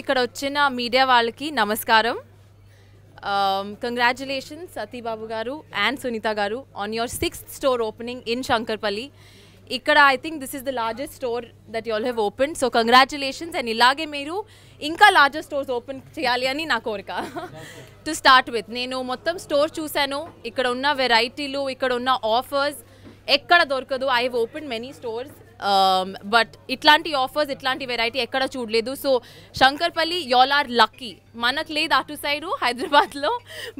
ఇక్కడ వచ్చిన మీడియా వాళ్ళకి నమస్కారం. కంగ్రాచులేషన్స్ సతీ బాబు గారు and Sunitha garu on your 6th store opening in Shankarpalli. ఇక్కడ I think this is the largest store that you all have open. So congratulations and ఇలాగే మీరు ఇంకా లార్జెస్ట్ స్టోర్స్ ఓపెన్ చేయాలి అని నా కోరిక. టు స్టార్ట్ విత్ నేను మొత్తం స్టోర్ చూశాను. ఇక్కడ ఉన్న వెరైటీలు, ఇక్కడ ఉన్న ఆఫర్స్ ఎక్కడ దొరకదు. I have open many stores but ఇట్లాంటి ఆఫర్స్, ఇట్లాంటి వెరైటీ ఎక్కడ చూడలేదు. So Shankarpalli y'all are lucky. మనకు లేదు అటు సైడు హైదరాబాద్లో,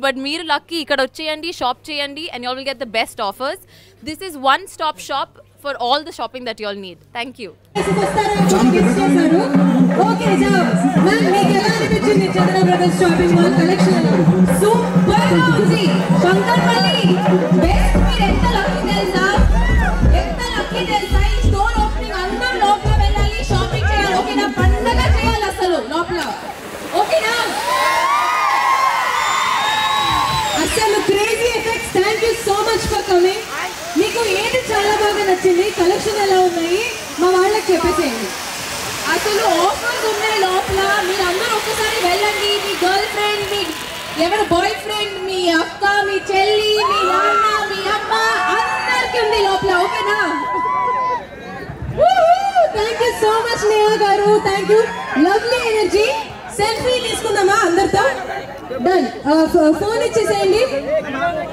బట్ మీరు లక్కీ. ఇక్కడ వచ్చేయండి, షాప్ చేయండి and y'all will get the best offers. This is one stop shop for all the shopping that y'all need. Thank you. Okay, ma'am, మీకు ఎలా అనిపించింది Chandra brothers shopping mall collection? Super గా ఉంది. Shankarpalli best. మీరు ఎంత లక్కీ తెలుసా, ఎంత లక్కీ తెలుసా. ఈ స్టోర్ ఓపెనింగ్ అందరూ లోపల వెళ్ళాలి, షాపింగ్ చేయాలి. ఓకేనా? పండగ చేయాలి అసలు లోపల. ఓకేనా? అసలు crazy effects. Thank you so much for coming. మీకు ఏది చాలా బాగా నచ్చింది, కలెక్షన్ ఎలా ఉన్నాయి మా వాళ్ళకి చెప్పేసేయండి. అసలు ఆఫర్స్ ఉన్నాయి లోపల. మీరు అందరూ ఒక్కసారి వెళ్ళండి. మీ గర్ల్ ఫ్రెండ్, మీ ఎవరు బాయ్ ఫ్రెండ్, మీ అక్క, మీ చెల్లి, మీ నాన్న, మీ అమ్మ అందరికి ఉంది లోపల. ఓకేనా? Thank you so much Neha garu. Thank you. Lovely energy. Selfie తీసుకుందామా అందరితో? డన్. ఫోన్ ఇచ్చేసేయండి.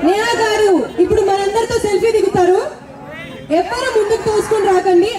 నేహా గారు ఇప్పుడు మనందరితో సెల్ఫీ దిగుతారు. ఎవరు ముందుకు తోసుకొని రాకండి.